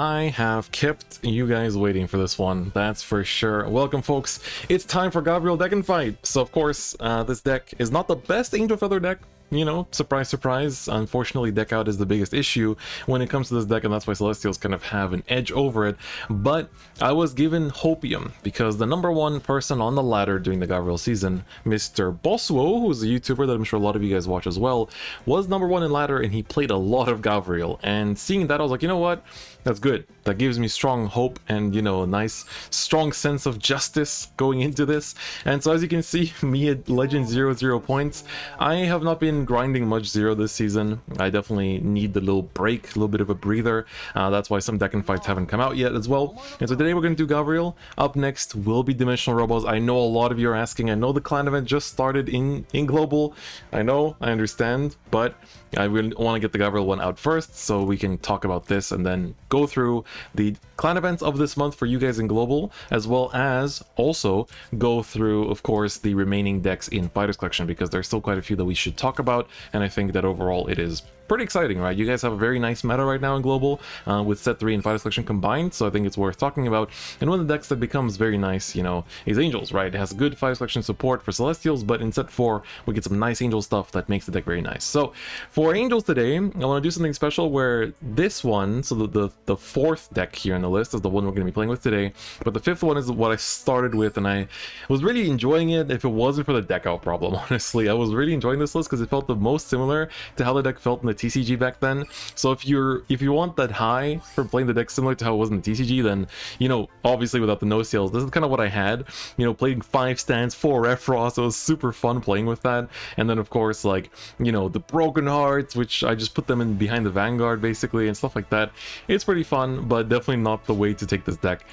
I have kept you guys waiting for this one, that's for sure. Welcome folks, it's time for Gavrail deck and fight. So of course, this deck is not the best Angel Feather deck. You know, surprise, surprise. Unfortunately, deck out is the biggest issue when it comes to this deck, and that's why Celestials kind of have an edge over it. But I was given hopium because the #1 person on the ladder during the Gavrail season, Mr. Boswo, who's a YouTuber that I'm sure a lot of you guys watch as well, was #1 in ladder, and he played a lot of Gavrail. And seeing that, I was like, you know what? That's good. That gives me strong hope and, you know, a nice, strong sense of justice going into this. And so as you can see, me at Legend 0 points, I have not been grinding much zero this season. I definitely need the little break, a little bit of a breather. That's why some deck and fights haven't come out yet as well. And so today we're going to do Gavrail. Up next will be Dimensional Robots. I know a lot of you are asking. I know the clan event just started in Global. I know, I understand, but I really want to get the Gavrail one out first so we can talk about this and then go through the clan events of this month for you guys in Global, as well as also go through, of course, the remaining decks in Fighters Collection, because there's still quite a few that we should talk about, and I think that overall it is pretty exciting, right? You guys have a very nice meta right now in Global with set 3 and Fighters Collection combined, so I think it's worth talking about. And one of the decks that becomes very nice, you know, is Angels, right? It has good Fighters Collection support for Celestials, but in set 4 we get some nice Angel stuff that makes the deck very nice. So for Angels today, I want to do something special where this one, so the fourth deck here on the list is the one we're going to be playing with today, but the fifth one is what I started with, and I was really enjoying it if it wasn't for the deck out problem. Honestly, I was really enjoying this list because it felt the most similar to how the deck felt in the TCG back then. So if you want that high from playing the deck similar to how it was in the TCG, then, you know, obviously without the no seals, this is kind of what I had. You know, playing 5 stands, 4 Efros, it was super fun playing with that. And then of course, like, you know, the Broken Hearts, which I just put them in behind the Vanguard basically and stuff like that. It's pretty fun, but definitely not the way to take this deck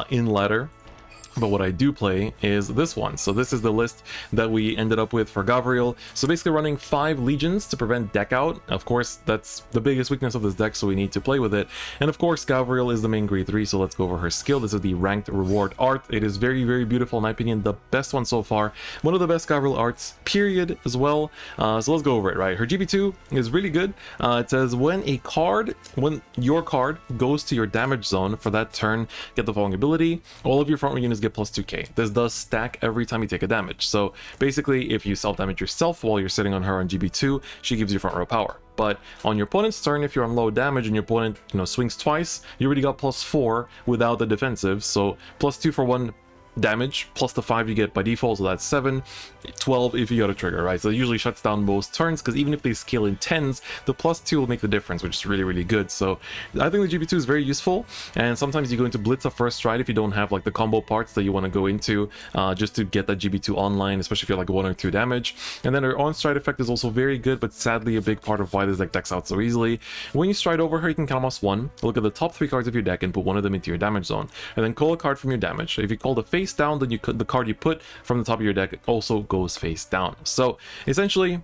in ladder. But what I do play is this one. So this is the list that we ended up with for Gavrail. So basically running 5 legions to prevent deck out. Of course, that's the biggest weakness of this deck, so we need to play with it. And of course, Gavrail is the main grade 3, so let's go over her skill. This is the ranked reward art. It is very, very beautiful in my opinion. The best one so far. One of the best Gavrail arts, period, as well. So let's go over it, right? Her GB2 is really good. It says when your card goes to your damage zone for that turn, get the following ability. All of your front row units get plus 2k. This does stack every time you take a damage. So basically, if you self-damage yourself while you're sitting on her on GB2, she gives you front row power. But on your opponent's turn, if you're on low damage and your opponent, you know, swings twice, you already got plus 4 without the defensive. So plus 2 for 1 damage plus the 5 you get by default, so that's 7, 12 if you got a trigger, right? So it usually shuts down most turns, because even if they scale in 10s, the plus 2 will make the difference, which is really, really good. So I think the GB2 is very useful, and sometimes you go into Blitz at first stride if you don't have like the combo parts that you want to go into just to get that GB2 online, especially if you're like 1 or 2 damage. And then her on stride effect is also very good, but sadly a big part of why this deck decks out so easily. When you stride over her, you can count almost 1, look at the top 3 cards of your deck and put one of them into your damage zone, and then call a card from your damage. If you call the face down, then the card you put from the top of your deck also goes face down. So essentially,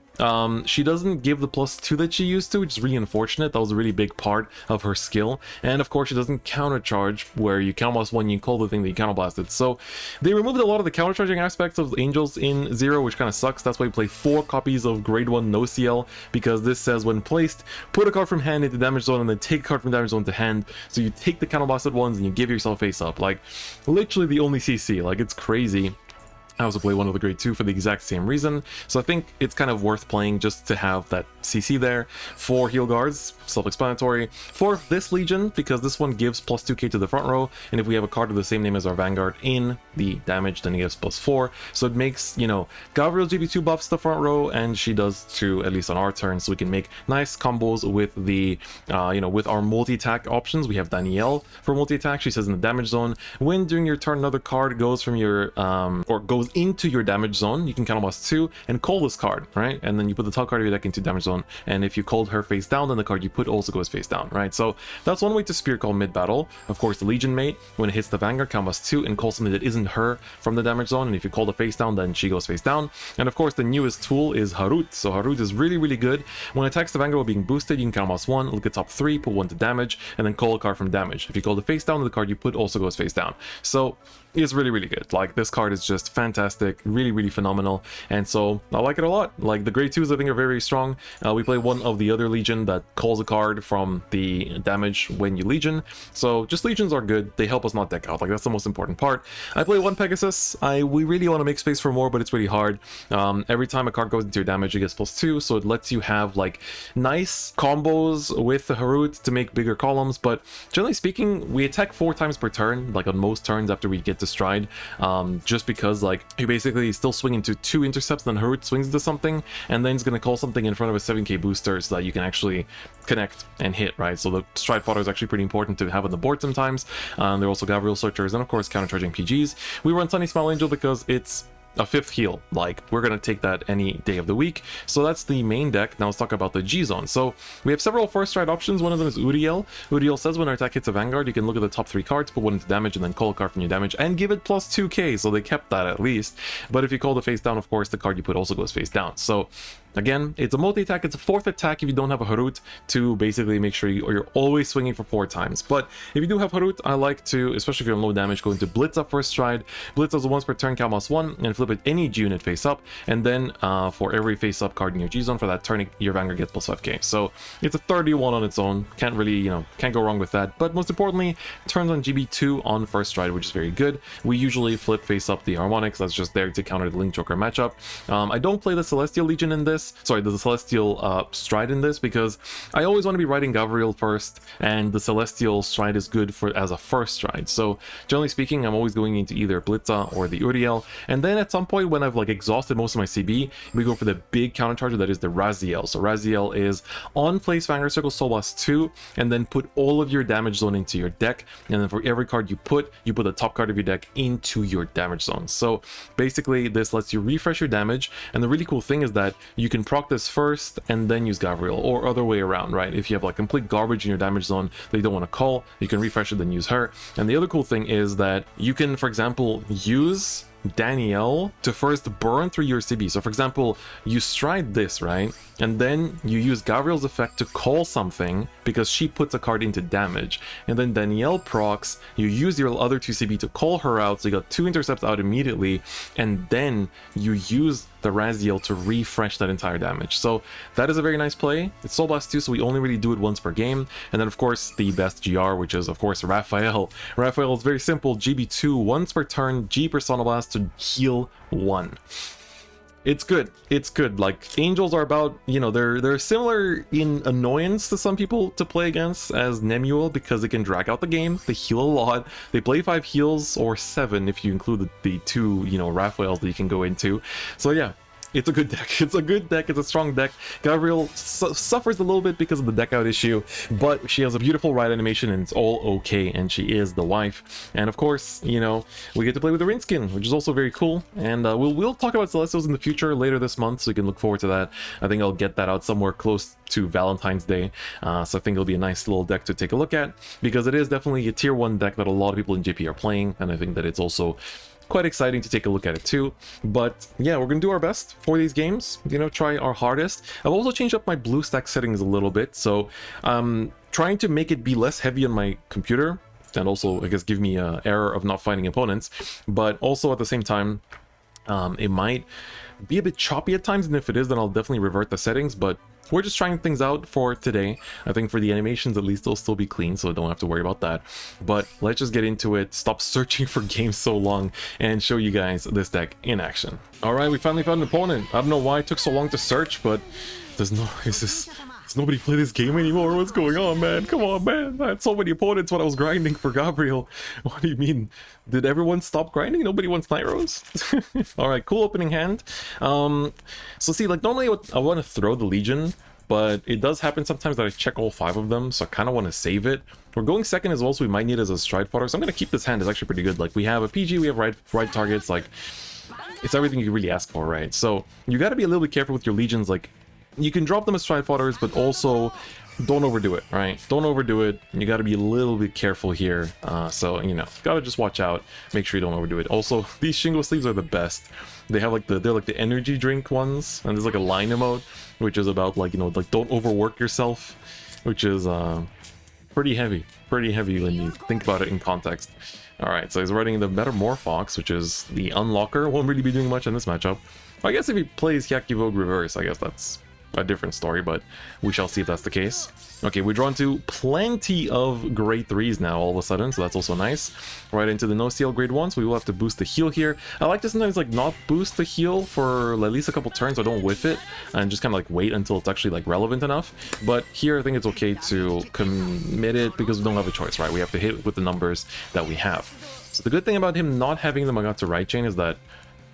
she doesn't give the plus 2 that she used to, which is really unfortunate. That was a really big part of her skill. And of course, she doesn't countercharge, where you count blast 1, you call the thing that you counterblasted. So they removed a lot of the countercharging aspects of Angels in 0, which kind of sucks. That's why we play 4 copies of grade 1 no CL, because this says when placed, put a card from hand into damage zone and then take a card from damage zone to hand. So you take the counterblasted ones and you give yourself face up. Like literally the only CC. Like it's crazy. I also play one of the grade 2 for the exact same reason, so I think it's kind of worth playing just to have that CC there. 4 heal guards, self-explanatory. 4 this legion, because this one gives plus 2k to the front row, and if we have a card of the same name as our Vanguard in the damage, then it gives plus 4. So it makes, you know, Gavrail's GB2 buffs the front row, and she does too, at least on our turn, so we can make nice combos with the, you know, with our multi-attack options. We have Danielle for multi-attack. She says in the damage zone, when during your turn another card goes from your, or goes into your damage zone, you can counterblast 2 and call this card, right? And then you put the top card of your deck into damage zone, and if you called her face down, then the card you put also goes face down, right? So that's one way to Spirit Call mid-battle. Of course, the Legion Mate, when it hits the Vanguard, counterblast 2 and call something that isn't her from the damage zone, and if you call the face down, then she goes face down. And of course, the newest tool is Harut. So Harut is really, really good. When it attacks the Vanguard while being boosted, you can counterblast 1, look at top 3, put 1 to damage, and then call a card from damage. If you call the face down, the card you put also goes face down. So it's really, really good. Like, this card is just fantastic. fantastic, really, really phenomenal, and so I like it a lot. Like the grade 2s I think are very, very strong. We play one of the other Legion that calls a card from the damage when you Legion, so just Legions are good. They help us not deck out, like that's the most important part. I play one Pegasus. We really want to make space for more, but it's really hard. Every time a card goes into your damage it gets +2, so it lets you have like nice combos with the Harut to make bigger columns, but generally speaking we attack 4 times per turn, like on most turns after we get to stride, just because like you basically still swing into 2 intercepts, then Harut swings into something, and then it's going to call something in front of a 7k booster so that you can actually connect and hit, right? So the stride fodder is actually pretty important to have on the board sometimes. There are also Gavrail searchers and of course countercharging PGs. We run Sunny Smile Angel because it's a 5th heal, like we're gonna take that any day of the week. So that's the main deck. Now let's talk about the G zone. So we have several first stride options. One of them is Uriel. Uriel says when our attack hits a Vanguard, you can look at the top 3 cards, put one into damage, and then call a card from your damage and give it +2k. So they kept that at least. But if you call the face down, of course the card you put also goes face down. So again, it's a multi-attack. It's a 4th attack if you don't have a Harut, to basically make sure you're always swinging for 4 times. But if you do have Harut, I like to, especially if you're on low damage, go into Blitz up first stride. Blitz does a once per turn count +1 and flip it any G unit face up, and then for every face up card in your G zone for that turn, your Vanguard gets +5k. So it's a 31 on its own. Can't really, can't go wrong with that. But most importantly, turns on GB2 on first stride, which is very good. We usually flip face up the Harmonics. That's just there to counter the Link Joker matchup. I don't play the Celestial Legion in this. Sorry, the Celestial Stride in this, because I always want to be riding Gavrail first, and the Celestial Stride is good for as a first stride. So generally speaking, I'm always going into either Blitza or the Uriel, and then at some point when I've like exhausted most of my CB, we go for the big countercharger that is the Raziel. So Raziel is on place Vanguard Circle Soul Blast 2, and then put all of your damage zone into your deck, and then for every card you put the top card of your deck into your damage zone. So basically this lets you refresh your damage, and the really cool thing is that you can proc this first and then use Gavrail, or other way around, right? If you have like complete garbage in your damage zone that you don't want to call, you can refresh it then use her. And the other cool thing is that you can, for example, use Danielle to first burn through your CB. So for example, you stride this, right? And then you use Gavrail's effect to call something because she puts a card into damage. And then Danielle procs, you use your other 2 CB to call her out, so you got 2 intercepts out immediately, and then you use the Raziel to refresh that entire damage. So that is a very nice play. It's Soul Blast 2, so we only really do it once per game. And then of course the best GR, which is of course Raphael. Raphael is very simple, GB2 once per turn, G Persona Blast to heal 1. It's good. It's good. Like, Angels are about, they're similar in annoyance to some people to play against as Nemuel, because they can drag out the game, they heal a lot, they play 5 heals, or 7 if you include the 2, Raphaels that you can go into. So yeah, it's a good deck. It's a good deck. It's a strong deck. Gavrail suffers a little bit because of the deck out issue, but she has a beautiful ride animation and it's all okay, and she is the wife. And of course, we get to play with the Rin skin, which is also very cool. And we'll talk about Celestials in the future later this month, so you can look forward to that. I think I'll get that out somewhere close to Valentine's Day, so I think it'll be a nice little deck to take a look at, because it is definitely a tier 1 deck that a lot of people in JP are playing, and I think that it's also quite exciting to take a look at it too. But yeah, we're gonna do our best for these games, try our hardest. I've also changed up my blue stack settings a little bit, so I'm trying to make it be less heavy on my computer, and also I guess give me an error of not finding opponents, but also at the same time it might be a bit choppy at times, and if it is, then I'll definitely revert the settings. But we're just trying things out for today. I think for the animations at least they'll still be clean, so don't have to worry about that. But let's just get into it, stop searching for games so long, and show you guys this deck in action. Alright, we finally found an opponent. I don't know why it took so long to search, but does nobody play this game anymore? What's going on, man? Come on, man. I had so many opponents when I was grinding for Gavrail. What do you mean? Did everyone stop grinding? Nobody wants Nyros? Alright, cool opening hand. So see, like normally I want to throw the Legion, but it does happen sometimes that I check all 5 of them, so I kind of want to save it. We're going second as well, so we might need it as a stride fodder, so I'm going to keep this hand. It's actually pretty good. Like, we have a PG, we have right targets, like, it's everything you really ask for, right? So you got to be a little bit careful with your Legions. Like, you can drop them as stride fodders, but also don't overdo it, right? Don't overdo it. You got to be a little bit careful here. So, gotta just watch out. Make sure you don't overdo it. Also, these Shingo sleeves are the best. They have they're like the energy drink ones, and there's like a line emote, which is about like, like don't overwork yourself, which is pretty heavy when you think about it in context. Alright, so he's running the Metamorphox, which is the unlocker. Won't really be doing much in this matchup. I guess if he plays Hyakivogue Reverse, I guess that's a different story, but we shall see if that's the case. Okay, we're drawn to plenty of grade 3s now all of a sudden, so that's also nice. Right into the no-CL grade 1s, we will have to boost the heal here. I like to sometimes like not boost the heal for at least a couple turns so I don't whiff it, and just kind of like wait until it's actually like relevant enough. But here I think it's okay to commit it because we don't have a choice, right? We have to hit with the numbers that we have. So the good thing about him not having the Magatsu right chain is that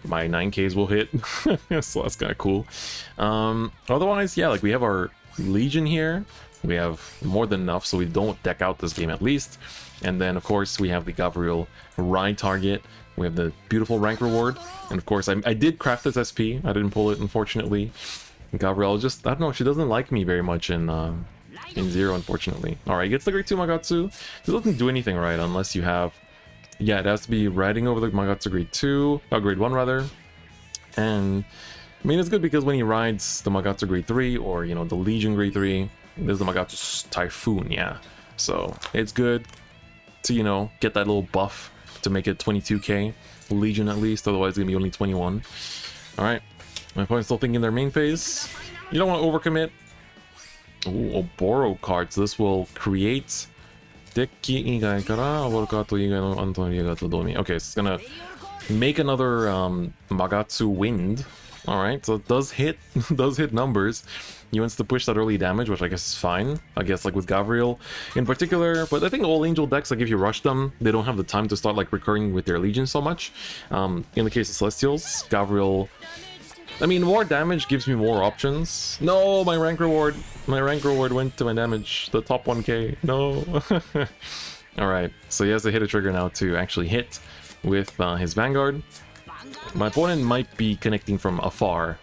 my 9Ks will hit, so that's kind of cool. Otherwise, yeah, like we have our Legion here. We have more than enough, so we don't deck out this game at least. And then, of course, we have the Gavrail ride target. We have the beautiful rank reward. And of course, I did craft this SP. I didn't pull it, unfortunately. Gavrail just, I don't know, she doesn't like me very much in Zero, unfortunately. Alright, gets the grade 2 Magatsu. This doesn't do anything, right, unless you have... Yeah, it has to be riding over the Magatsu grade 2, or grade 1 rather. And, I mean, it's good because when he rides the Magatsu grade 3, or, you know, the Legion grade 3, there's the Magatsu Typhoon, yeah. So, it's good to, you know, get that little buff to make it 22k. Legion at least, otherwise it's gonna be only 21. Alright, my opponent's still thinking their main phase. You don't want to overcommit. Ooh, a borrow card, so this will create... Okay, so it's gonna make another Magatsu Wind. Alright, so it does hit does hit numbers. He wants to push that early damage, which I guess is fine. I guess like with Gavrail in particular, but I think all Angel decks, like if you rush them, they don't have the time to start like recurring with their Legion so much. In the case of Celestials, Gavrail, I mean, more damage gives me more options. No, my rank reward went to my damage, the top 1k, no. Alright, so he has to hit a trigger now to actually hit with his Vanguard. My opponent might be connecting from afar,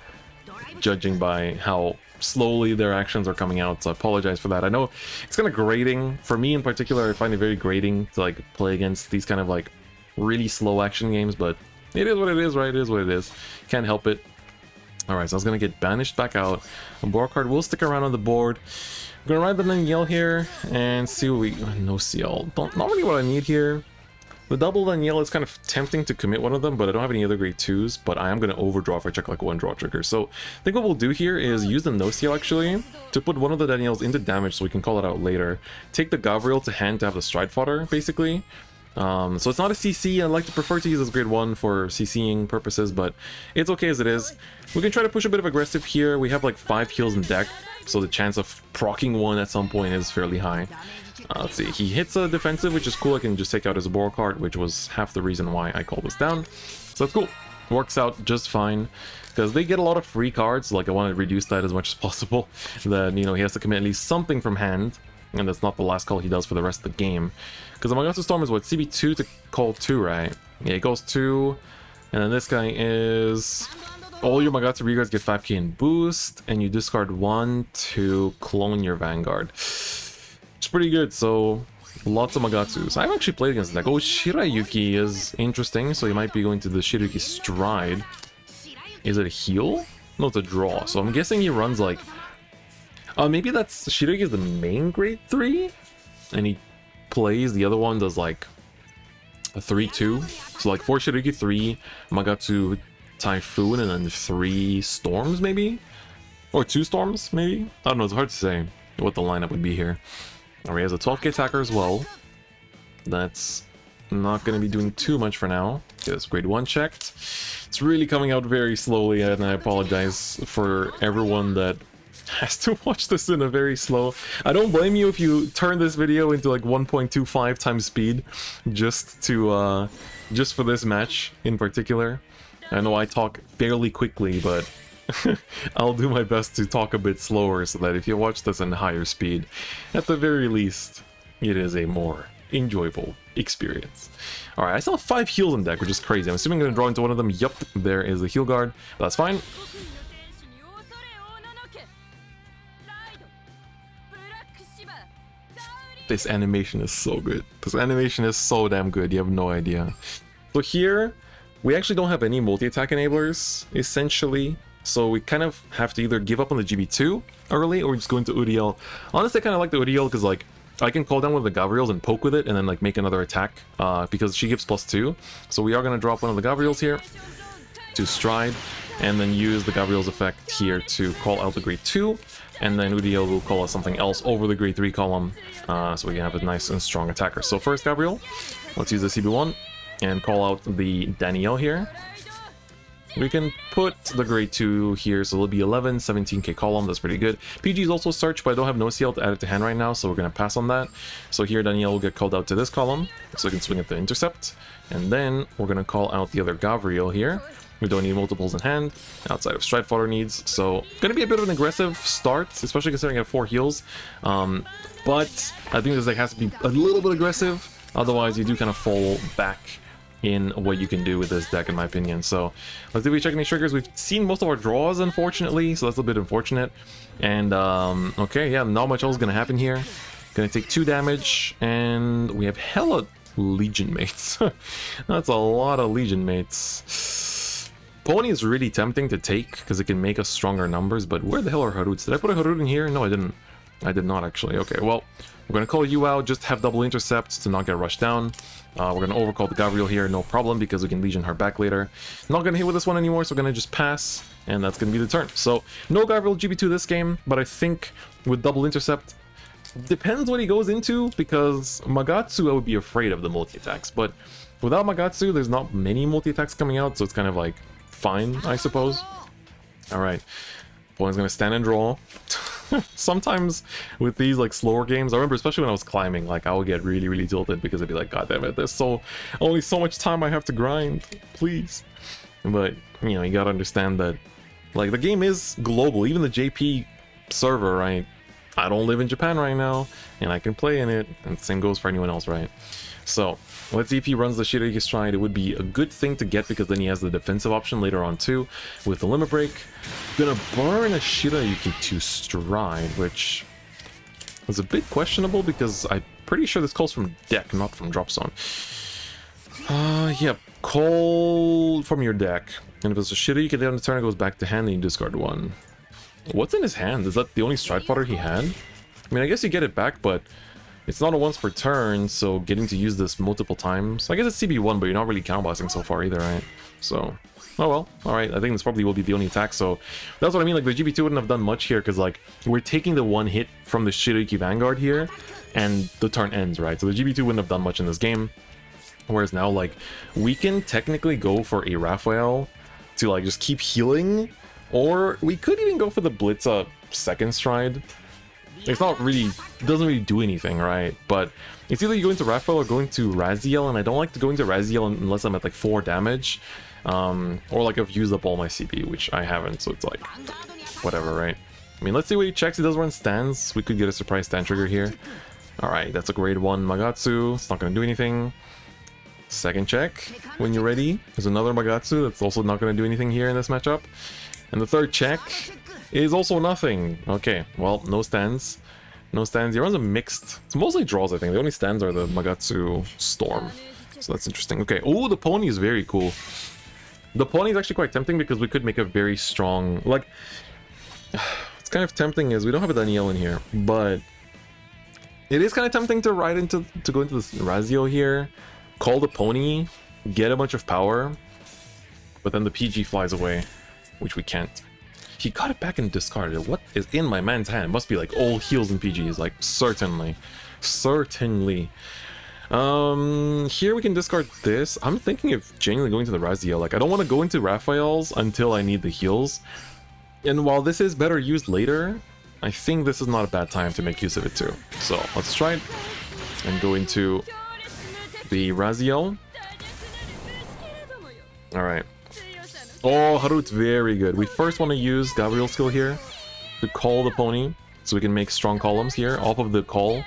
judging by how slowly their actions are coming out, so I apologize for that. I know it's kind of grating. For me in particular, I find it very grating to like play against these kind of like really slow action games, but it is what it is, right? It is what it is. Can't help it. Alright, so I was gonna get banished back out. A board card will stick around on the board. I'm gonna ride the Danielle here and see what we... No CL. Not really what I need here. The double Danielle is kind of tempting to commit one of them, but I don't have any other grade 2s, but I am going to overdraw if I check like one draw trigger. So I think what we'll do here is use the no-seal actually to put one of the Danielles into damage so we can call it out later. Take the Gavrail to hand to have the stride fodder, basically. So it's not a CC. I like to prefer to use this grade 1 for CCing purposes, but it's okay as it is. We can try to push a bit of aggressive here. We have like 5 heals in deck, so the chance of proccing one at some point is fairly high. Let's see, he hits a defensive, which is cool. I can just take out his board card, which was half the reason why I called this down. So that's cool. Works out just fine, because they get a lot of free cards, like I want to reduce that as much as possible. Then, you know, he has to commit at least something from hand, and that's not the last call he does for the rest of the game. Because the Magatsu Storm is what, CB2 to call 2, right? Yeah, it goes 2, and then this guy is... All your Magatsu Reguards get 5k in boost, and you discard 1 to clone your Vanguard. It's pretty good, so lots of Magatsus. I've actually played against that. Oh, Shirayuki is interesting, so you might be going to the Shirayuki Stride. Is it a heal? No, it's a draw. So I'm guessing he runs like... maybe that's... Shirayuki is the main grade 3? And he plays, the other one does like a 3-2. So like 4 Shirayuki, 3 Magatsu Typhoon, and then 3 Storms maybe? Or 2 Storms maybe? I don't know, it's hard to say what the lineup would be here. Alright, he has a 12k attacker as well. That's not going to be doing too much for now. Because grade 1 checked. It's really coming out very slowly, and I apologize for everyone that has to watch this in a very slow... I don't blame you if you turn this video into like 1.25 times speed just to just for this match in particular. I know I talk fairly quickly, but I'll do my best to talk a bit slower so that if you watch this in higher speed, at the very least, it is a more enjoyable experience. Alright, I still have 5 heals in deck, which is crazy. I'm assuming I'm going to draw into one of them. Yup, there is the heal guard. That's fine. This animation is so good. This animation is so damn good, you have no idea. So here, we actually don't have any multi-attack enablers, essentially. So we kind of have to either give up on the GB2 early or just go into UDL. Honestly, I kind of like the UDL because, like, I can call down one of the Gavrails and poke with it and then like make another attack because she gives +2. So we are going to drop one of the Gavrails here to stride and then use the Gavrail's effect here to call out the grade 2, and then Udiel will call us something else over the grade 3 column so we can have a nice and strong attacker. So first Gavrail, let's use the CB1 and call out the Danielle here. We can put the grade 2 here, so it'll be 11, 17k column, that's pretty good. PG is also search, but I don't have no CL to add it to hand right now, so we're going to pass on that. So here Danielle will get called out to this column, so we can swing at the intercept. And then we're going to call out the other Gavrail here. We don't need multiples in hand, outside of Stride Fodder needs, so going to be a bit of an aggressive start, especially considering I have 4 heals. But I think this deck has to be a little bit aggressive, otherwise you do kind of fall back in what you can do with this deck, in my opinion. So let's see if we check any triggers. We've seen most of our draws, unfortunately, so that's a bit unfortunate. And okay, yeah, not much else is gonna happen here. Gonna take 2 damage, and we have hella Legion mates. That's a lot of Legion mates. Pony is really tempting to take because it can make us stronger numbers, but where the hell are Haruts? Did I put a Harut in here? No, I didn't. I did not, actually. Okay, well, we're gonna call you out, just have double intercepts to not get rushed down. We're gonna overcall the Gavrail here, no problem, because we can Legion her back later. Not gonna hit with this one anymore, so we're gonna just pass, and that's gonna be the turn. So, no Gavrail GB2 this game, but I think with double intercept, depends what he goes into, because Magatsu I would be afraid of the multi-attacks, but without Magatsu, there's not many multi-attacks coming out, so it's kind of like, fine, I suppose. Alright, opponent's gonna stand and draw. Sometimes with these like slower games, I remember especially when I was climbing, like I would get really tilted because I'd be like, god damn it, there's only so much time I have to grind, please. But you know, you gotta understand that like the game is global. Even the JP server, right? I don't live in Japan right now and I can play in it, and the same goes for anyone else, right? So let's see if he runs the Shirayuki Stride. It would be a good thing to get because then he has the defensive option later on too with the Limit Break. Gonna burn a Shirayuki to Stride, which is a bit questionable because I'm pretty sure this calls from deck, not from drop zone. Yep, call from your deck. And if it's a Shirayuki, then on the turn it goes back to hand and you discard 1. What's in his hand? Is that the only Stride Fodder he had? I mean, I guess you get it back, but it's not a once per turn, so getting to use this multiple times. I guess it's CB1, but you're not really counterblasting so far either, right? So, oh well, alright, I think this probably will be the only attack, so that's what I mean, like the GB2 wouldn't have done much here, because like, we're taking the 1 hit from the Shirayuki Vanguard here, and the turn ends, right? So the GB2 wouldn't have done much in this game, whereas now, like, we can technically go for a Raphael to like just keep healing, or we could even go for the Blitza second stride. It's not really, it doesn't really do anything, right? But it's either you go into Raphael or go into Raziel, and I don't like to go into Raziel unless I'm at like 4 damage. Or like I've used up all my CP, which I haven't, so it's like, whatever, right? I mean, let's see what he checks. He does run stands. We could get a surprise stand trigger here. Alright, that's a grade 1 Magatsu. It's not going to do anything. Second check, when you're ready. There's another Magatsu that's also not going to do anything here in this matchup. And the third check is also nothing. Okay, well, no stands. No stands. He runs a mixed. It's mostly draws, I think. The only stands are the Magatsu Storm. So that's interesting. Okay. Oh, the pony is very cool. The pony is actually quite tempting because we could make a very strong... Like, it's kind of tempting is we don't have a Danielle in here, but it is kind of tempting to ride into... to go into this Raziel here, call the pony, get a bunch of power, but then the PG flies away, which we can't. He got it back and discarded it. What is in my man's hand? Must be like all heals and PGs, like certainly. Certainly. Here we can discard this. I'm thinking of genuinely going to the Raziel. Like, I don't want to go into Raphael's until I need the heals. And while this is better used later, I think this is not a bad time to make use of it too. So let's try it and go into the Raziel. Alright. Oh, Harut, very good. We first want to use Gavrail's skill here to call the pony, so we can make strong columns here off of the call.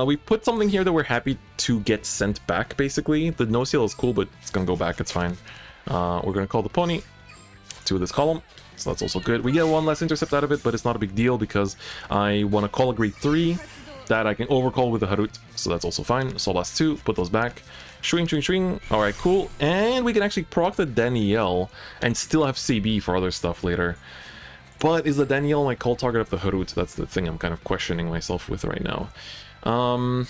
We put something here that we're happy to get sent back, basically. The no seal is cool, but it's gonna go back, it's fine. We're gonna call the pony to this column, so that's also good. We get 1 less intercept out of it, but it's not a big deal because I want to call a grade 3 that I can overcall with the Harut, so that's also fine. Soul Blast 2, put those back. Swing, swing, swing. Alright, cool. And we can actually proc the Danielle and still have CB for other stuff later. But is the Danielle my call target of the Harut? That's the thing I'm kind of questioning myself with right now. I'm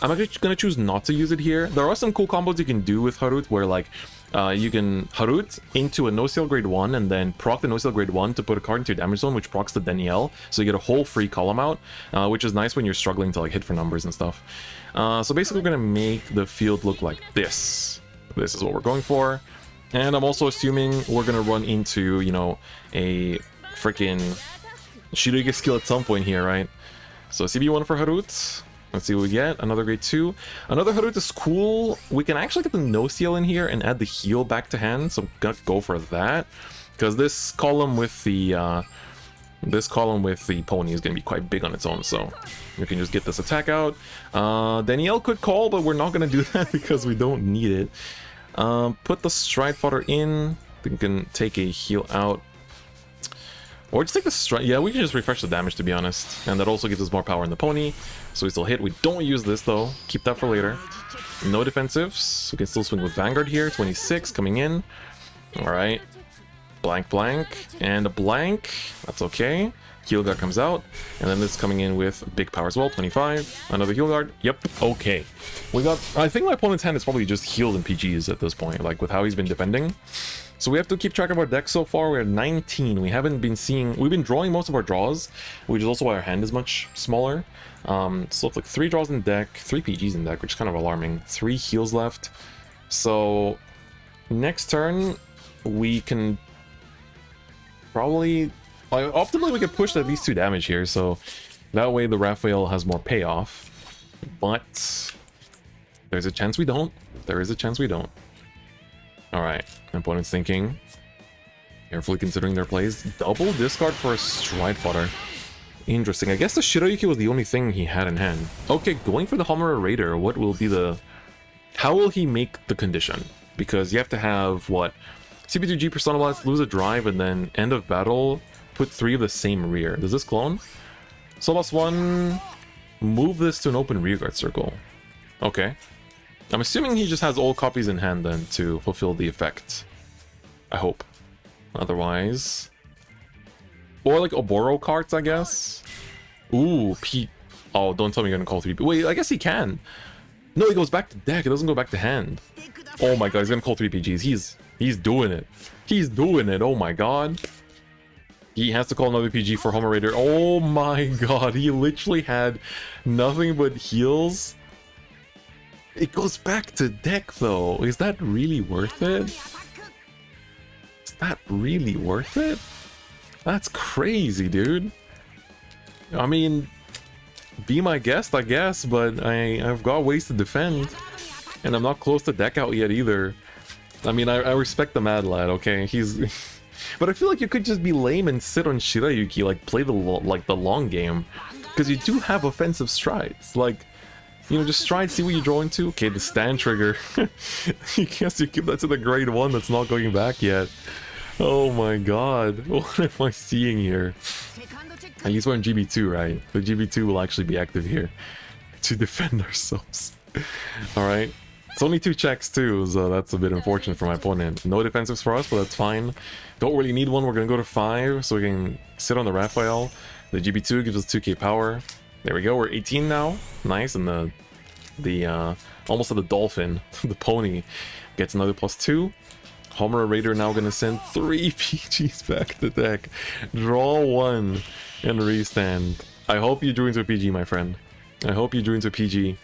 actually gonna choose not to use it here. There are some cool combos you can do with Harut where like you can Harut into a no-seal grade 1 and then proc the no-seal grade 1 to put a card into your damage zone, which procs the Danielle, so you get a whole free column out, which is nice when you're struggling to like hit for numbers and stuff. So basically we're gonna make the field look like this. This is what we're going for. And I'm also assuming we're gonna run into, you know, a freaking Shirige skill at some point here, right? So CB1 for Harut. Let's see what we get. Another grade 2. Another Harut is cool. We can actually get the no-seal in here and add the heal back to hand. So I'm gonna go for that. Because this column with the pony is gonna be quite big on its own. So we can just get this attack out. Danielle could call, but we're not gonna do that because we don't need it. Put the stride fodder in. We can take a heal out. Or just take the stride. Yeah, we can just refresh the damage, to be honest. And that also gives us more power in the pony. So we still hit. We don't use this, though. Keep that for later. No defensives. We can still swing with Vanguard here. 26 coming in. Alright. Blank, blank. And a blank. That's okay. Heal guard comes out. And then this coming in with big power as well. 25. Another heal guard. Yep. Okay. We got... I think my opponent's hand is probably just healed in PGs at this point. Like, with how he's been defending. So we have to keep track of our deck so far. We're at 19. We haven't been seeing... We've been drawing most of our draws, which is also why our hand is much smaller. So it's like 3 draws in deck, 3 PGs in deck, which is kind of alarming. 3 heals left. So next turn, we can probably... optimally, we could push at least 2 damage here, so that way the Raphael has more payoff. But there's a chance we don't. There is a chance we don't. Alright, opponent's thinking. Carefully considering their plays. Double discard for a stride fodder. Interesting. I guess the Shiroyuki was the only thing he had in hand. Okay, going for the Homura Raider, what will be the... How will he make the condition? Because you have to have, what? CP2G personalized, lose a drive, and then end of battle, put 3 of the same rear. Does this clone? Solas 1, move this to an open rearguard circle. Okay. I'm assuming he just has all copies in hand then to fulfill the effect. I hope. Otherwise... Or like Oboro cards, I guess? Ooh, Pete. Oh, don't tell me you're gonna call 3... Wait, I guess he can. No, he goes back to deck. It doesn't go back to hand. Oh my god, he's gonna call 3 PGs. He's doing it. He's doing it. Oh my god. He has to call another PG for Homer Raider. Oh my god, he literally had nothing but heals. It goes back to deck though. Is that really worth it? Is that really worth it? That's crazy, dude. I mean, be my guest, I guess, but I've got ways to defend. And I'm not close to deck out yet either. I mean, I respect the Mad Lad, okay? He's... But I feel like you could just be lame and sit on Shirayuki, like play the long game. Because you do have offensive strides. Like, you know, just stride, see what you draw into. Okay, the stand trigger. I guess you give that to the grade 1 that's not going back yet. Oh my god, what am I seeing here? At least we're in GB2, right? The GB2 will actually be active here to defend ourselves. Alright, it's only 2 checks too, so that's a bit unfortunate for my opponent. No defensives for us, but that's fine. Don't really need one, we're gonna go to 5, so we can sit on the Raphael. The GB2 gives us 2k power. There we go, we're 18 now. Nice, and the almost at the Dolphin, the pony, gets another +2. Homura Raider now gonna send 3 PGs back to deck. Draw 1 and restand. I hope you drew into a PG, my friend. I hope you drew into a PG.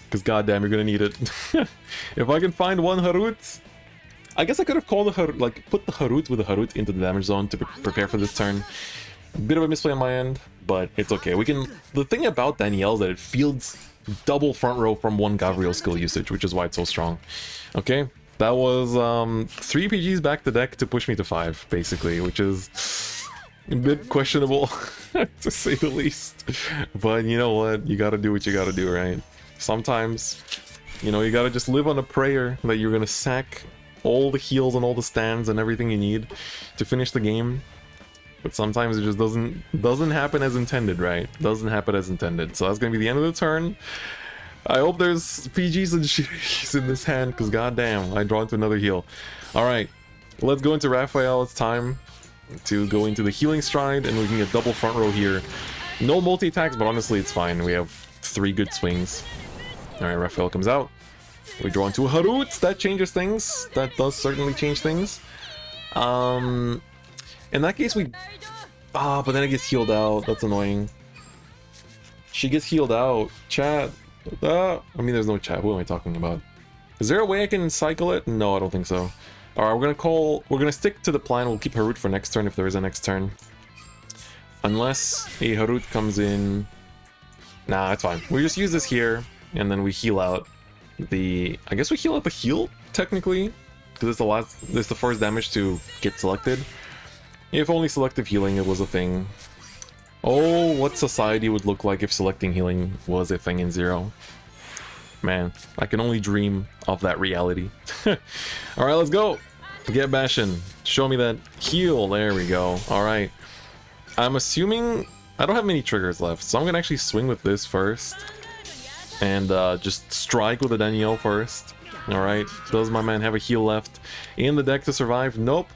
Because goddamn, you're gonna need it. If I can find 1 Harut... I guess I could have called the Harut, like, put the Harut with the Harut into the damage zone to prepare for this turn. Bit of a misplay on my end, but it's okay. We can... The thing about Danielle is that it fields double front row from 1 Gavrail skill usage, which is why it's so strong. Okay? That was 3 PGs back to deck to push me to 5, basically, which is a bit questionable, to say the least. But you know what? You gotta do what you gotta do, right? Sometimes, you know, you gotta just live on a prayer that you're gonna sack all the heals and all the stands and everything you need to finish the game. But sometimes it just doesn't happen as intended, right? Doesn't happen as intended. So that's gonna be the end of the turn. I hope there's PGs and Shirayukis in this hand, because goddamn, I draw into another heal. Alright, let's go into Raphael. It's time to go into the healing stride, and we can get double front row here No multi-attacks, but honestly, it's fine. We have 3 good swings. Alright, Raphael comes out. We draw into a Harut. That changes things. That does certainly change things. In that case, we... but then it gets healed out. That's annoying. She gets healed out. Chat. I mean, there's no chat. What am I talking about? Is there a way I can cycle it? No, I don't think so. Alright, we're gonna stick to the plan. We'll keep Harut for next turn if there is a next turn. Unless a Harut comes in... Nah, it's fine. We just use this here, and then we heal out the... I guess we heal out the heal, technically, because it's the first damage to get selected. If only selective healing it was a thing. Oh, what society would look like if selecting healing was a thing in Zero. Man, I can only dream of that reality. Alright, let's go! Get bashing. Show me that heal. There we go. Alright. I'm assuming... I don't have many triggers left, so I'm gonna actually swing with this first. And just strike with the Danielle first. Alright, does my man have a heal left in the deck to survive? Nope.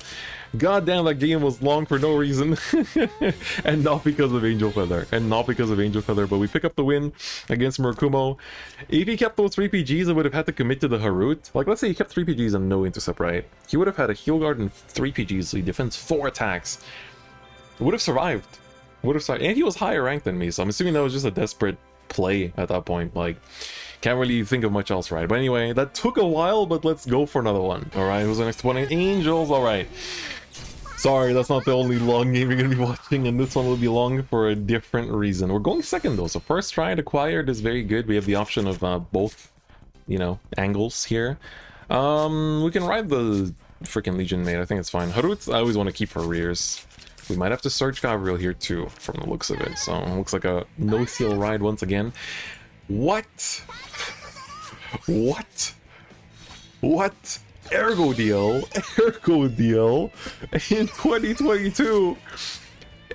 God damn, that game was long for no reason. And not because of Angel Feather. And not because of Angel Feather, but we pick up the win against Murakumo. If he kept those 3 PGs, I would have had to commit to the Harut. Like, let's say he kept 3 PGs and no intercept, right? He would have had a heal guard and 3 PGs, so he defends 4 attacks. Would have survived. And he was higher ranked than me, so I'm assuming that was just a desperate play at that point. Like, can't really think of much else, right? But anyway, that took a while, but let's go for another one. Alright, who's the next opponent? Angels, alright. Sorry, that's not the only long game you're gonna be watching, and this one will be long for a different reason. We're going second though, so first try acquired is very good. We have the option of both, you know, angles here. We can ride the freaking Legion mate, I think it's fine. Harut, I always want to keep for rears. We might have to search Gavrail here too, from the looks of it. So it looks like a no-seal ride once again. What? What? What? Ergo deal in 2022.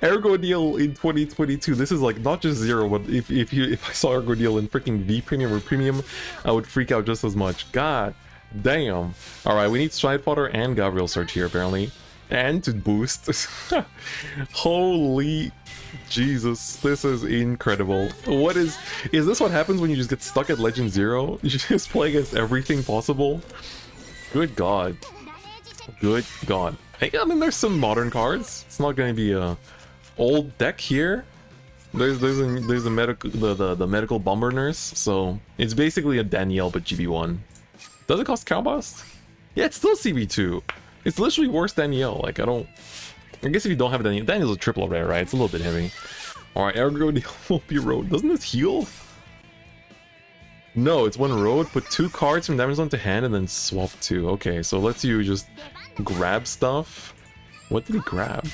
Ergo deal in 2022. This is like not just Zero, but if I saw Ergo deal in freaking V premium or premium, I would freak out just as much. God damn. All right, we need Stride Fodder and Gavrail search here apparently, and to boost. Holy Jesus, this is incredible. What is this what happens when you just get stuck at Legend Zero? You just play against everything possible? Good God. Good God. Hey, I mean, there's some modern cards. It's not going to be a old deck here. There's a medical the medical bomber nurse, so it's basically a Danielle but GB1. Does it cost Cowbust? Yeah, it's still CB2. It's literally worse Danielle. Like, I guess if you don't have Danielle, Danielle's a triple rare, right? It's a little bit heavy. Alright, Ergo deal will be road. Doesn't this heal? No, it's 1 road, put 2 cards from damage zone to hand and then swap 2. Okay, so lets you just grab stuff. What did he grab?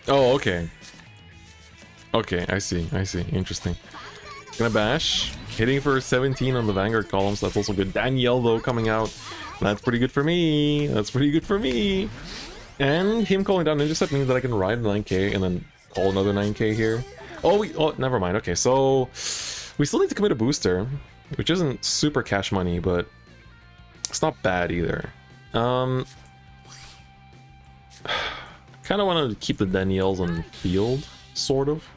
Oh, okay. Okay, I see. Interesting. Gonna bash. Hitting for 17 on the Vanguard columns. That's also good. Danielle, though, coming out. That's pretty good for me. And him calling down Intercept means that I can ride 9k and then call another 9k here. Oh, never mind. Okay, so we still need to commit a booster, which isn't super cash money, but it's not bad either. Kind of want to keep the Danielles on field, sort of.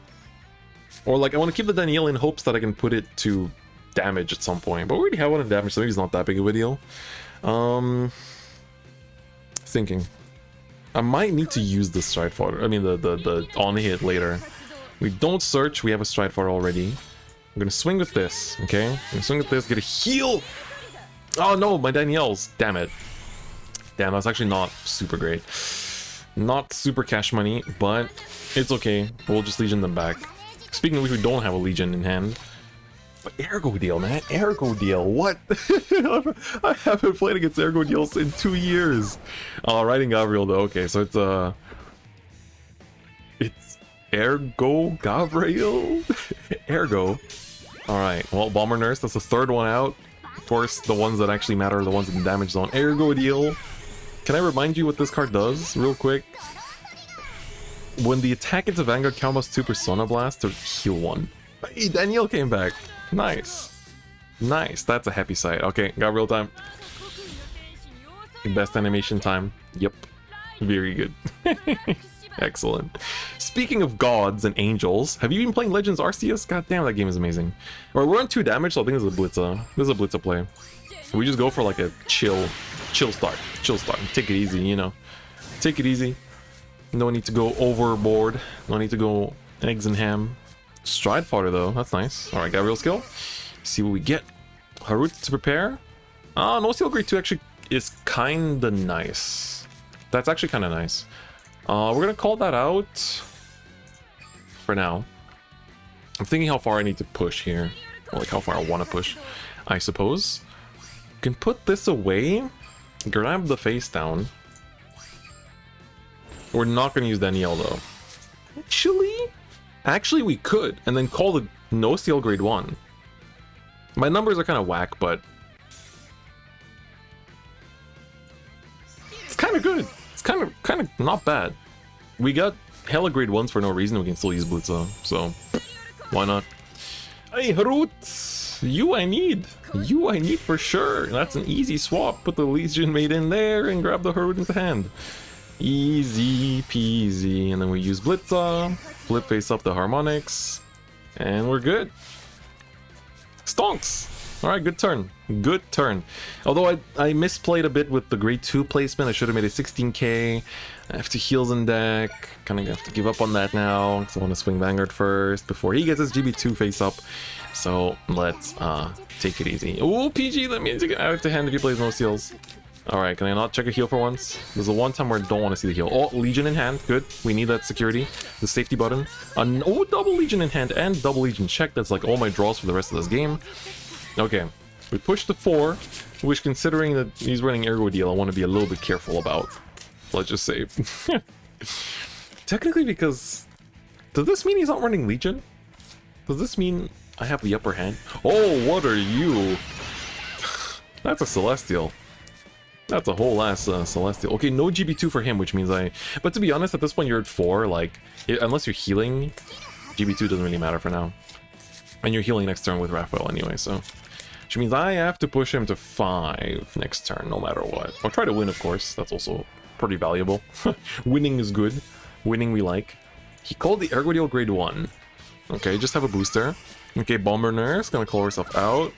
Or like, I want to keep the Danielle in hopes that I can put it to damage at some point. But we already have one in damage, so maybe it's not that big of a deal. Thinking. I might need to use the Stride Fodder. I mean, the on-hit later. We don't search, we have a Stride Fodder already. I'm gonna swing with this, okay? I'm gonna swing with this, get a heal! Oh no, my Danielle's. Damn it. Damn, that's actually not super great. Not super cash money, but it's okay. We'll just Legion them back. Speaking of which, we don't have a Legion in hand. But Ergo deal, man. Ergo deal. What? I haven't played against Ergo deals in 2 years. Riding Gavrail though. Okay, so it's Ergo Gavrail? Ergo. Alright, well, Bomber Nurse, that's the 3rd one out. Of course, the ones that actually matter are the ones in the damage zone. Ergo deal. Can I remind you what this card does, real quick? When the attack hits a Vanguard, combos 2 Persona Blast to heal 1. Hey, Danielle came back. Nice. Nice, that's a happy sight. Okay, Gavrail time. Best animation time. Yep. Very good. Excellent. Speaking of gods and angels, have you been playing Legends Arceus? God damn, that game is amazing. Alright, we're on 2 damage, so I think this is a Blitza. This is a Blitza play. We just go for like a chill start. Chill start. Take it easy, you know. Take it easy. No need to go overboard. No need to go eggs and ham. Stride fodder though, that's nice. Alright, Gavrail skill. See what we get. Harut to prepare. No Seal Grade 2 actually is kinda nice. That's actually kinda nice. We're gonna call that out for now. I'm thinking how far I need to push here. Or like how far I want to push, I suppose. Can put this away. Grab the face down. We're not gonna use Danielle though. Actually we could, and then call the no Seal Grade 1. My numbers are kind of whack, but it's kind of good. It's kind of not bad. We got hella grade 1s for no reason. We can still use Blitza, so why not? Hey, Harut! You I need for sure. That's an easy swap. Put the Legion Maid in there and grab the Harut into hand. Easy peasy. And then we use Blitza, flip face up the Harmonics, and we're good. Stonks! Alright, good turn. Good turn. Although I misplayed a bit with the grade 2 placement. I should have made it 16k. I have 2 heals in deck. Kind of have to give up on that now, because I want to swing Vanguard first before he gets his GB2 face up. So let's take it easy. Oh, PG, that means you can add it to hand if he plays no seals. Alright, can I not check a heal for once? There's a one time where I don't want to see the heal. Oh, Legion in hand. Good. We need that security. The safety button. Oh, double Legion in hand and double Legion check. That's like all my draws for the rest of this game. Okay. We push to 4, which considering that he's running Ergo Deal, I want to be a little bit careful about. Let's just say. Technically, because... Does this mean he's not running Legion? Does this mean I have the upper hand? Oh, what are you? That's a Celestial. That's a whole ass Celestial. Okay, no GB2 for him, which means I... But to be honest, at this point you're at 4, like... Unless you're healing, GB2 doesn't really matter for now. And you're healing next turn with Raphael anyway, so... Which means I have to push him to 5 next turn, no matter what. I'll try to win, of course. That's also pretty valuable. Winning is good. Winning we like. He called the Ergo Deal grade 1. Okay, just have a booster. Okay, Bomber Nurse, gonna call herself out.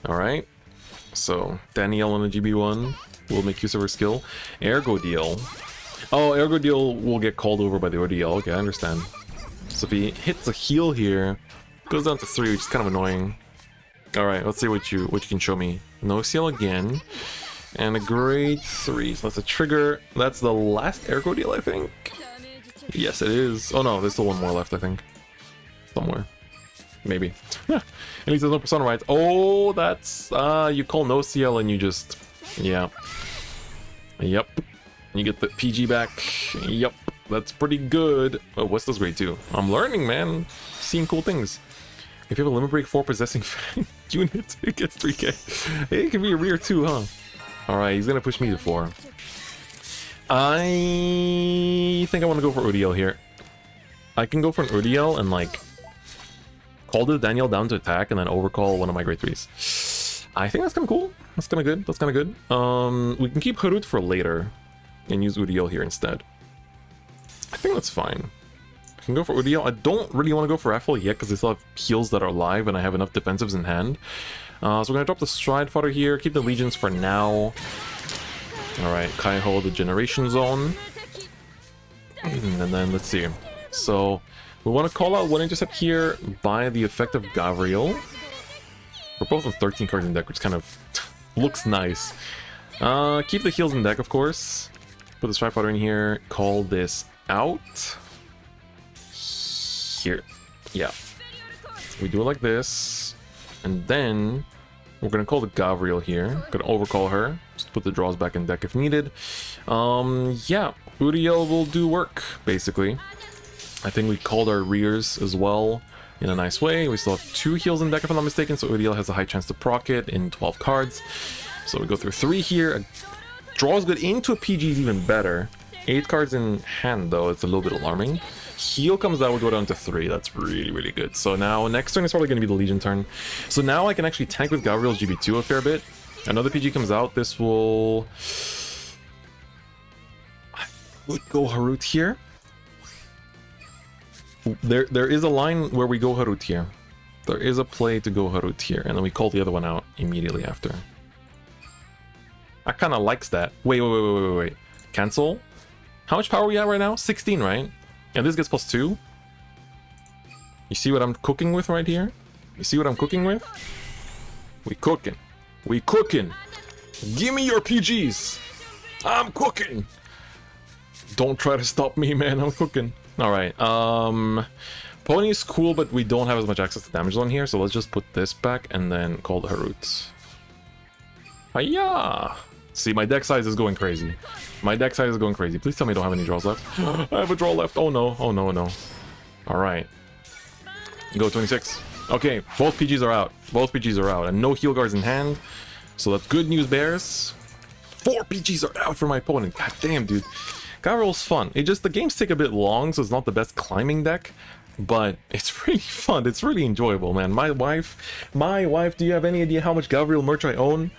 Alright. So, Danielle on the GB1 will make use of her skill. Ergo Deal. Oh, Ergo Deal will get called over by the ODL. Okay, I understand. So if he hits a heal here, goes down to 3, which is kind of annoying. Alright, let's see what you can show me. No seal again. And a grade 3. So that's a trigger. That's the last Ergo Deal, I think. Yes, it is. Oh no, there's still one more left, I think. Somewhere. Maybe. At least there's no Persona Rights. Oh, that's... you call no CL and you just... Yeah. Yep. You get the PG back. Yep. That's pretty good. Oh, what's this grade 2? I'm learning, man. Seeing cool things. If you have a Limit Break 4 Possessing Fang unit, it gets 3k. It can be a rear too, huh? Alright, he's gonna push me to 4. I think I want to go for ODL here. I can go for an ODL and like call the Daniel down to attack and then overcall one of my grade 3s. I think that's kind of cool. That's kind of good. That's kind of good. We can keep Harut for later and use ODL here instead. I think that's fine. I can go for ODL. I don't really want to go for Raphael yet because I still have heals that are live and I have enough defensives in hand. So we're going to drop the Stride Fodder here, keep the Legions for now. Alright, Kaiho, the Generation Zone. And then let's see. So we want to call out one intercept here by the effect of Gavrail. We're both on 13 cards in deck, which kind of looks nice. Keep the heals in deck, of course. Put the Stride Fodder in here, call this out. Here. Yeah. We do it like this. And then we're going to call the Gavrail here. Going to overcall her. Just put the draws back in deck if needed. Yeah. Uriel will do work, basically. I think we called our rears as well in a nice way. We still have 2 heals in deck if I'm not mistaken, so Uriel has a high chance to proc it in 12 cards. So we go through 3 here. Draws good into a PG is even better. 8 cards in hand though, it's a little bit alarming. Heal comes out, we go down to 3. That's really, really good. So now, next turn is probably going to be the Legion turn. So now I can actually tank with Gavrail's GB2 a fair bit. Another PG comes out. This will... Would go Harut here. There is a line where we go Harut here. There is a play to go Harut here, and then we call the other one out immediately after. I kind of likes that. Wait. Cancel. How much power are we at right now? 16, right? And this gets +2. You see what I'm cooking with right here? You see what I'm cooking with? We cooking. We cooking. Give me your PGs. I'm cooking. Don't try to stop me, man. I'm cooking. All right. Pony is cool, but we don't have as much access to damage zone here, so let's just put this back and then call the Harut. Hiya! See, my deck size is going crazy. My deck size is going crazy. Please tell me I don't have any draws left. I have a draw left. Oh no. Oh no, no. All right. Go 26. Okay, both PGs are out. Both PGs are out, and no heal guards in hand. So that's good news, Bears. 4 PGs are out for my opponent. God damn, dude. Gavrail's fun. It just, the games take a bit long, so it's not the best climbing deck, but it's really fun. It's really enjoyable, man. My wife, do you have any idea how much Gavrail merch I own?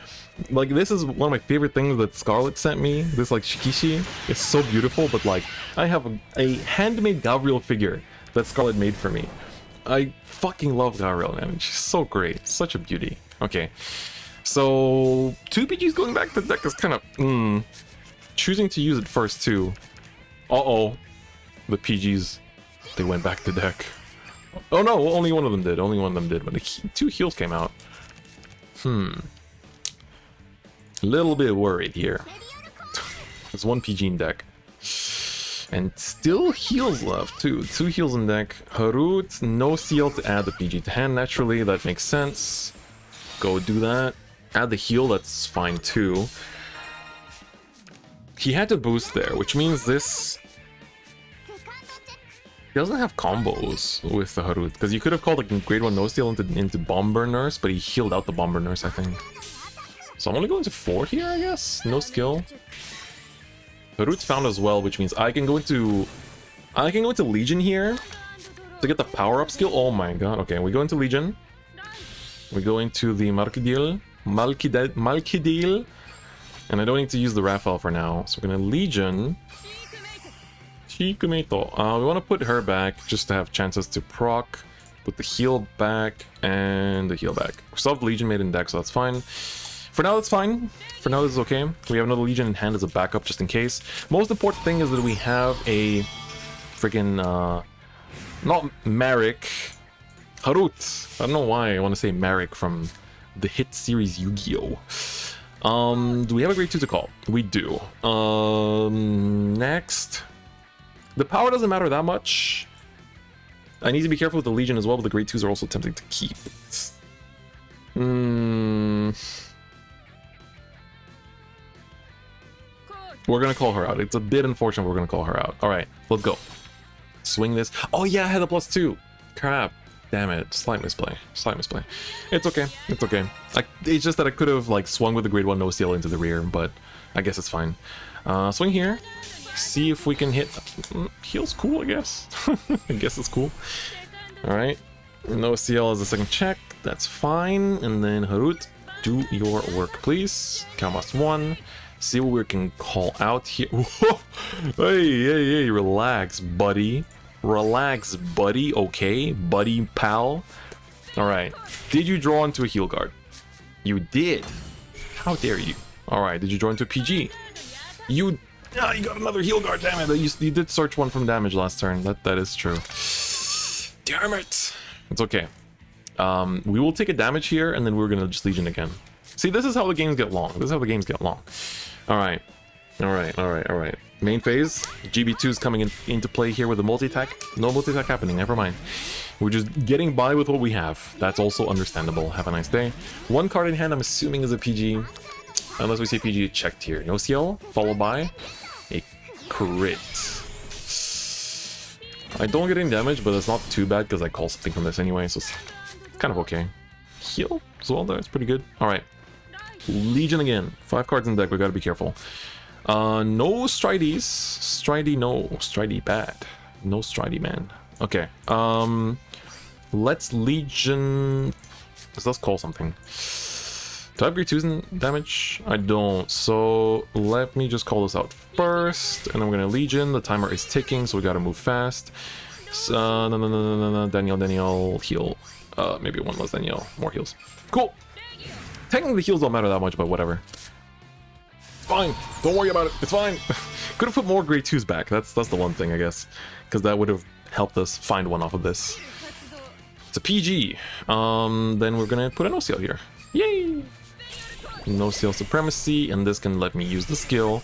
Like, this is one of my favorite things that Scarlett sent me. This, like, Shikishi. It's so beautiful, but, like, I have a handmade Gavrail figure that Scarlett made for me. I fucking love Gavrail, man. She's so great. Such a beauty. Okay. So, 2 PGs going back to the deck is kind of, choosing to use it first, too. Uh-oh. The PGs, they went back to deck. Oh, no, only one of them did. Only one of them did, but the 2 heals came out. A little bit worried here. There's 1 PG in deck. And still heals left, too. 2 heals in deck. Harut, no seal to add the PG to hand, naturally. That makes sense. Go do that. Add the heal, that's fine, too. He had to boost there, which means this... He doesn't have combos with the Harut, because you could have called like grade 1 no steal into Bomber Nurse, but he healed out the Bomber Nurse, I think. So I'm only going to 4 here, I guess? No skill. Harut's found as well, which means I can go into Legion here to get the power-up skill. Oh my god, okay, we go into Legion. We go into the Malkidil, and I don't need to use the Raphael for now, so we're gonna Legion. Shikumeto. We want to put her back just to have chances to proc. Put the heal back and the heal back. We still have Legion made in deck, so that's fine. For now, that's fine. For now, this is okay. We have another Legion in hand as a backup just in case. Most important thing is that we have a freaking not Marek, Harut. I don't know why I want to say Marek from the hit series Yu-Gi-Oh! Do we have a grade 2 to call? We do. Next. The power doesn't matter that much. I need to be careful with the Legion as well, but the grade 2s are also tempting to keep. We're gonna call her out. It's a bit unfortunate we're gonna call her out. Alright, let's go. Swing this. Oh yeah, I had a +2. Crap. Damn it. Slight misplay. Slight misplay. It's okay. It's okay. It's just that I could have like swung with the grade 1 no steal into the rear, but I guess it's fine. Swing here. See if we can hit. Heal's cool, I guess. I guess it's cool. Alright. No CL as a second check. That's fine. And then Harut, do your work, please. Count +1. See what we can call out here. Hey, relax, buddy. Relax, buddy. Okay, buddy, pal. Alright. Did you draw into a heal guard? You did. How dare you? Alright, did you draw into a PG? You got another heal guard, damn it. You did search 1 from damage last turn. That is true. Damn it. It's okay. We will take a damage here, and then we're gonna just Legion again. See, this is how the games get long. This is how the games get long. Alright. Alright. Main phase. GB2 is coming into play here with the multi-attack. No multi-attack happening, never mind. We're just getting by with what we have. That's also understandable. Have a nice day. 1 card in hand, I'm assuming, is a PG. Unless we say PG checked here. No CL, followed by a crit. I don't get any damage, but it's not too bad because I call something from this anyway, so it's kind of okay. Heal as well, though. It's pretty good. Alright. Legion again. 5 cards in deck, we gotta be careful. No Strides. Stridey, no. Stridey, bad. No Stridey, man. Okay. Let's Legion... Let's call something. Do I have grade 2s in damage? I don't. So let me just call this out first. And then we're going to Legion. The timer is ticking, so we got to move fast. So, no. Daniel, heal. Maybe one less Daniel. More heals. Cool. Technically, the heals don't matter that much, but whatever. It's fine. Don't worry about it. It's fine. Could have put more grade 2s back. That's the one thing, I guess. Because that would have helped us find one off of this. It's a PG. Then we're going to put an OCL here. Yay! No seal supremacy, and this can let me use the skill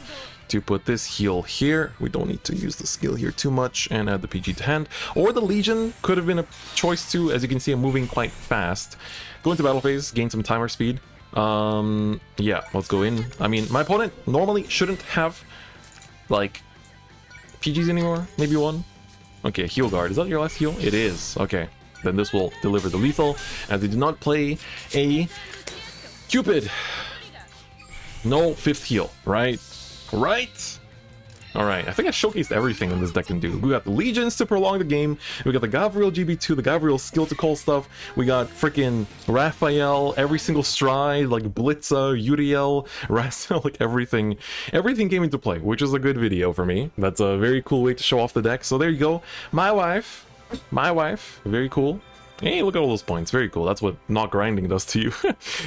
to put this heal here. We don't need to use the skill here too much, and add the PG to hand. Or the Legion could have been a choice too. As you can see, I'm moving quite fast. Go into battle phase, gain some timer speed. Yeah, let's go in. I mean, my opponent normally shouldn't have like PGs anymore. Maybe one. Okay, heal guard. Is that your last heal? It is. Okay, then this will deliver the lethal, as they do not play a Cupid. No 5th heal, right? Right? Alright, I think I showcased everything in this deck can do. We got the Legions to prolong the game, we got the Gavrail GB2, the Gavrail skill to call stuff, we got freaking Raphael, every single stride, like Blitza, Uriel, Rassel, like everything came into play, which is a good video for me. That's a very cool way to show off the deck, so there you go. My wife, very cool. Hey, look at all those points. Very cool. That's what not grinding does to you.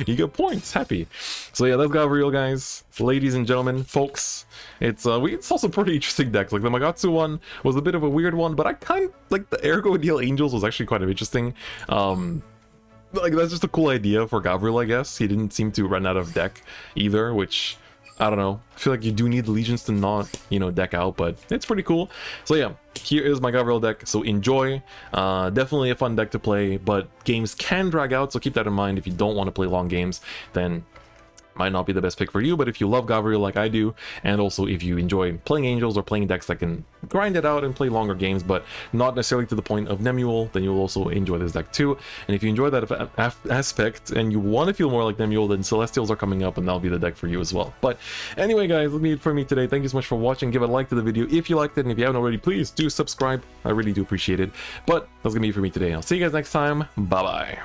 You get points. Happy. So yeah, that's Gavrail, guys. Ladies and gentlemen, folks. It's also a pretty interesting deck. Like the Magatsu one was a bit of a weird one, but I kind of like the Ergo Deal Angels was actually quite interesting. Like that's just a cool idea for Gavrail, I guess. He didn't seem to run out of deck either, which I don't know. I feel like you do need the Legions to not, you know, deck out, but it's pretty cool. So yeah, here is my Gavrail deck, so enjoy. Definitely a fun deck to play, but games can drag out, so keep that in mind. If you don't want to play long games, then might not be the best pick for you. But if you love Gavrail like I do, and also if you enjoy playing Angels or playing decks that can grind it out and play longer games, but not necessarily to the point of Nemuel, then you'll also enjoy this deck too. And if you enjoy that aspect and you want to feel more like Nemuel, then Celestials are coming up and that'll be the deck for you as well. But anyway, guys, that's it for me today. Thank you so much for watching. Give a like to the video if you liked it, and if you haven't already, please do subscribe. I really do appreciate it. But that's gonna be it for me today. I'll see you guys next time. Bye bye.